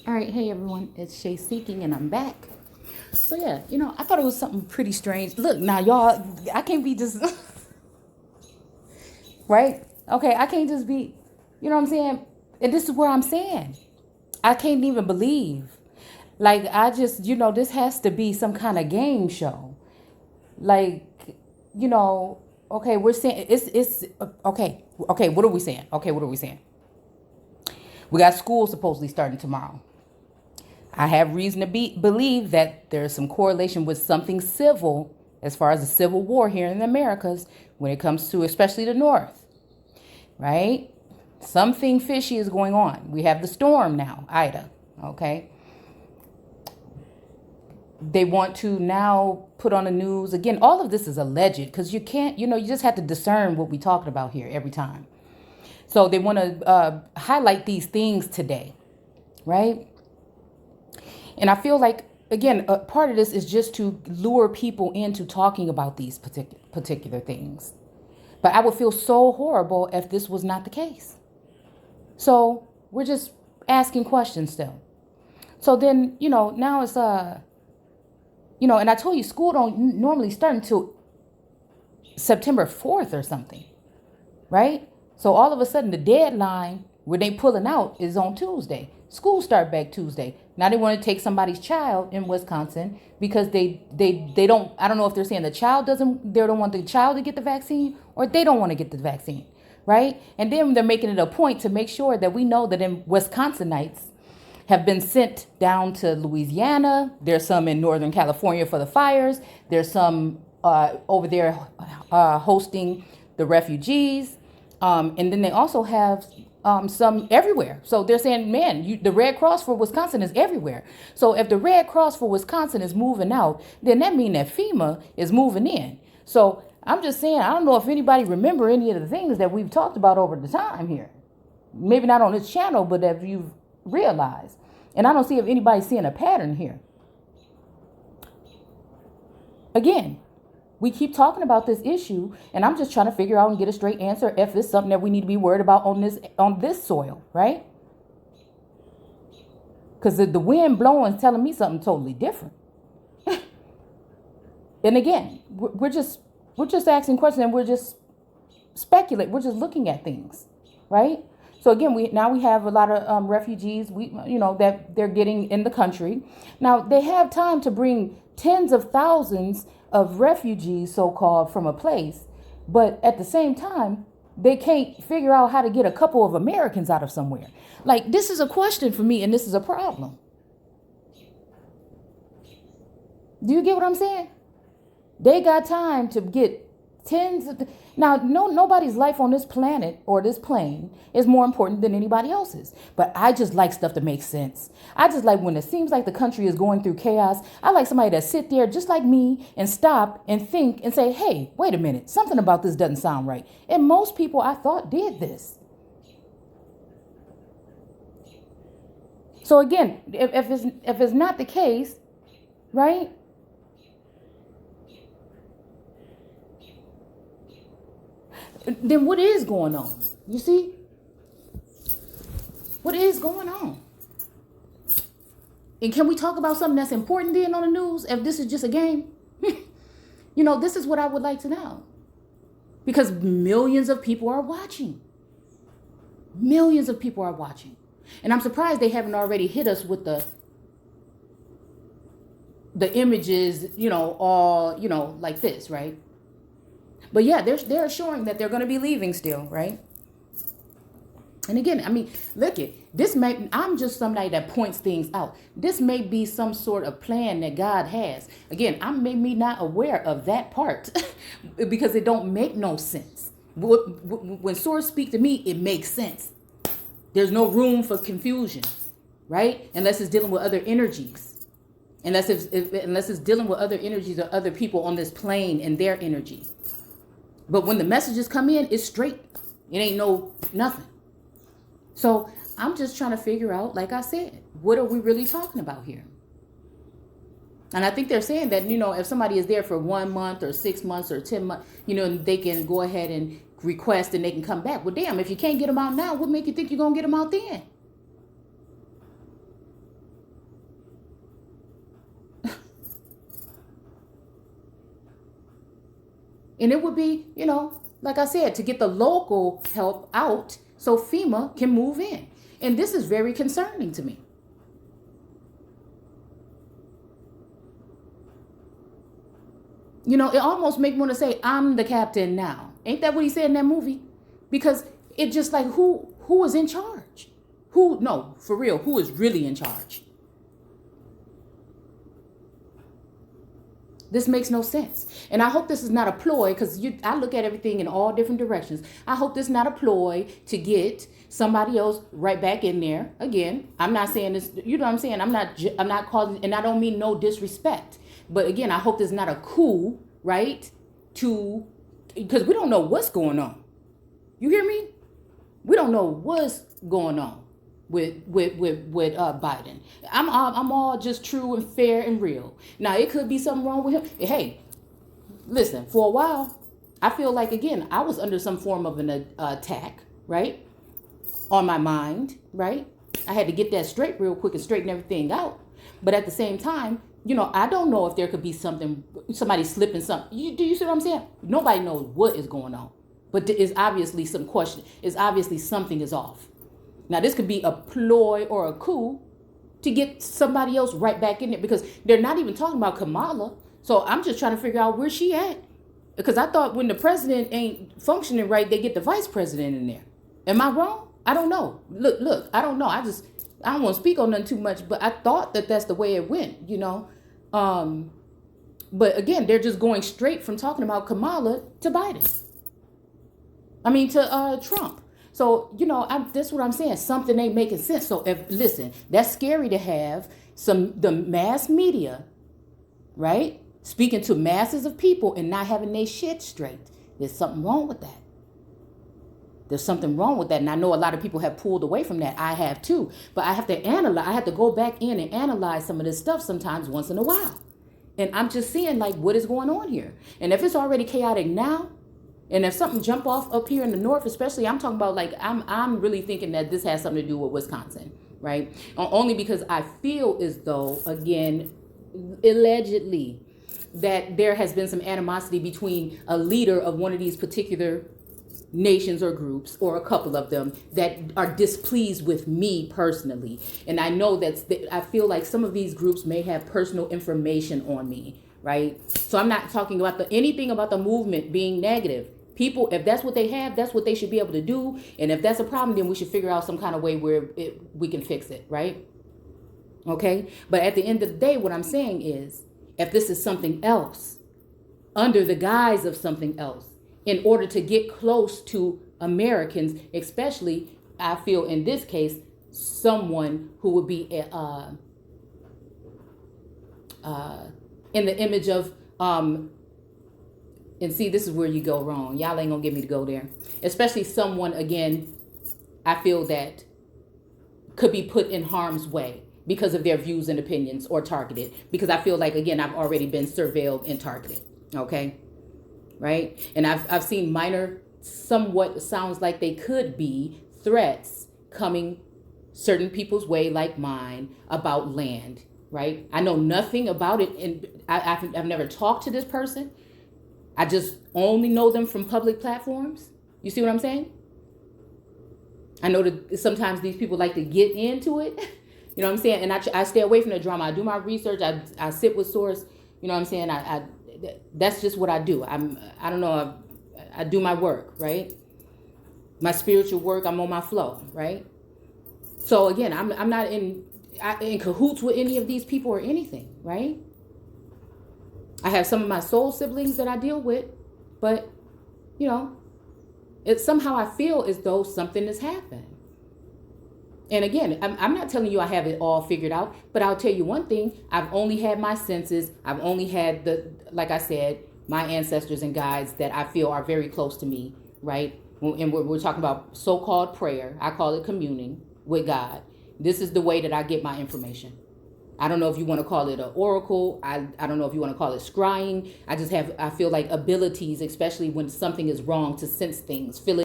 All right, hey everyone, it's Shay Seeking, and I'm back. So yeah, I thought it was something pretty strange. Look, now y'all, I can't be just right. Okay, I can't just be, you know what I'm saying. And this is where I'm saying I can't even believe. Like I just, this has to be some kind of game show. Like, you know, okay, we're saying it's okay. Okay, what are we saying? Okay, what are we saying? We got school supposedly starting tomorrow. I have reason to believe that there's some correlation with something civil as far as the civil war here in the Americas when it comes to especially the North, right? Something fishy is going on. We have the storm now, Ida, okay? They want to now put on the news. Again, all of this is alleged because you can't, you just have to discern what we're talking about here every time. So they want to highlight these things today, right? And I feel like, again, a part of this is just to lure people into talking about these particular things. But I would feel so horrible if this was not the case. So we're just asking questions still. So then, now it's, and I told you school don't normally start until September 4th or something, right? So all of a sudden the deadline where they pulling out is on Tuesday. School start back Tuesday. Now they want to take somebody's child in Wisconsin because they don't, I don't know if they're saying they don't want the child to get the vaccine or they don't want to get the vaccine, right? And then they're making it a point to make sure that we know that in Wisconsinites have been sent down to Louisiana. There's some in Northern California for the fires. There's some over there hosting the refugees. And then they also have some everywhere. So they're saying, man, the Red Cross for Wisconsin is everywhere. So if the Red Cross for Wisconsin is moving out, then that means that FEMA is moving in. So I'm just saying, I don't know if anybody remember any of the things that we've talked about over the time here. Maybe not on this channel, but if you've realized. And I don't see if anybody's seeing a pattern here. Again, we keep talking about this issue, and I'm just trying to figure out and get a straight answer if it's something that we need to be worried about on this soil, right? Because the wind blowing is telling me something totally different. And again, we're just asking questions, and we're just speculating. We're just looking at things, right? So again, we have a lot of refugees. That they're getting in the country. Now they have time to bring tens of thousands of refugees, so-called, from a place, but at the same time, they can't figure out how to get a couple of Americans out of somewhere. Like, this is a question for me, and this is a problem. Do you get what I'm saying? They got time to get now, nobody's life on this planet or this plane is more important than anybody else's. But I just like stuff that makes sense. I just like when it seems like the country is going through chaos. I like somebody that sit there just like me and stop and think and say, hey, wait a minute, something about this doesn't sound right. And most people I thought did this. So again, if it's not the case, right? Then what is going on? You see? What is going on? And can we talk about something that's important then on the news if this is just a game? This is what I would like to know. Because millions of people are watching. Millions of people are watching. And I'm surprised they haven't already hit us with the images, all, like this, right? But yeah, they're assuring that they're going to be leaving still, right? And again, I mean, look it. I'm just somebody that points things out. This may be some sort of plan that God has. Again, I'm maybe not aware of that part because it don't make no sense. When source speak to me, it makes sense. There's no room for confusion, right? Unless it's dealing with other energies. Unless it's dealing with other energies or other people on this plane and their energy. But when the messages come in, it's straight. It ain't nothing. So I'm just trying to figure out, like I said, what are we really talking about here? And I think they're saying that, if somebody is there for 1 month or 6 months or 10 months, they can go ahead and request and they can come back. Well, damn, if you can't get them out now, what make you think you're going to get them out then? And it would be, like I said, to get the local help out so FEMA can move in. And this is very concerning to me. It almost make me want to say, I'm the captain now. Ain't that what he said in that movie? Because it just like, who is in charge? No, for real, who is really in charge? This makes no sense. And I hope this is not a ploy, because I look at everything in all different directions. I hope this is not a ploy to get somebody else right back in there. Again, I'm not saying this, you know what I'm saying? I'm not causing, and I don't mean no disrespect. But again, I hope this is not a coup, right? Because we don't know what's going on. You hear me? We don't know what's going on with Biden. I'm all just true and fair and real. Now it could be something wrong with him. Hey, listen, for a while, I feel like, again, I was under some form of an attack, right? On my mind, right? I had to get that straight real quick and straighten everything out. But at the same time, I don't know if there could be somebody slipping something. Do you see what I'm saying? Nobody knows what is going on. But it's obviously some question. It's obviously something is off. Now, this could be a ploy or a coup to get somebody else right back in there, because they're not even talking about Kamala. So I'm just trying to figure out where she at. Because I thought when the president ain't functioning right, they get the vice president in there. Am I wrong? I don't know. Look, I don't know. I don't want to speak on nothing too much, but I thought that that's the way it went, But again, they're just going straight from talking about Kamala to Biden. To Trump. So, that's what I'm saying. Something ain't making sense. So, listen, that's scary to have the mass media, right, speaking to masses of people and not having their shit straight. There's something wrong with that. There's something wrong with that. And I know a lot of people have pulled away from that. I have too. But I have to analyze. I have to go back in and analyze some of this stuff sometimes once in a while. And I'm just seeing, like, what is going on here. And if it's already chaotic now, and if something jump off up here in the north, especially, I'm talking about, like, I'm really thinking that this has something to do with Wisconsin, right? Only because I feel as though, again, allegedly, that there has been some animosity between a leader of one of these particular nations or groups, or a couple of them, that are displeased with me personally. And I know I feel like some of these groups may have personal information on me, right? So I'm not talking about anything about the movement being negative. People, if that's what they have, that's what they should be able to do. And if that's a problem, then we should figure out some kind of way where we can fix it, right? Okay? But at the end of the day, what I'm saying is, if this is something else, under the guise of something else, in order to get close to Americans, especially, I feel in this case, someone who would be in the image of, and see, this is where you go wrong. Y'all ain't gonna get me to go there. Especially someone, again, I feel that could be put in harm's way because of their views and opinions, or targeted. Because I feel like, again, I've already been surveilled and targeted, okay? Right? And I've seen minor, somewhat sounds like they could be threats coming certain people's way, like mine, about land, right? I know nothing about it, and I've never talked to this person. I just only know them from public platforms. You see what I'm saying? I know that sometimes these people like to get into it. You know what I'm saying? And I stay away from the drama. I do my research. I sit with source. You know what I'm saying? That's just what I do. I don't know. I do my work, right? My spiritual work. I'm on my flow, right? So again, I'm not in cahoots with any of these people or anything, right? I have some of my soul siblings that I deal with, but it's somehow I feel as though something has happened. And again, I'm not telling you I have it all figured out, but I'll tell you one thing. I've only had my senses. I've only had like I said, my ancestors and guides that I feel are very close to me, right? And we're talking about so-called prayer. I call it communing with God. This is the way that I get my information. I don't know if you want to call it an oracle. I don't know if you want to call it scrying. I feel like abilities, especially when something is wrong, to sense things, feel it.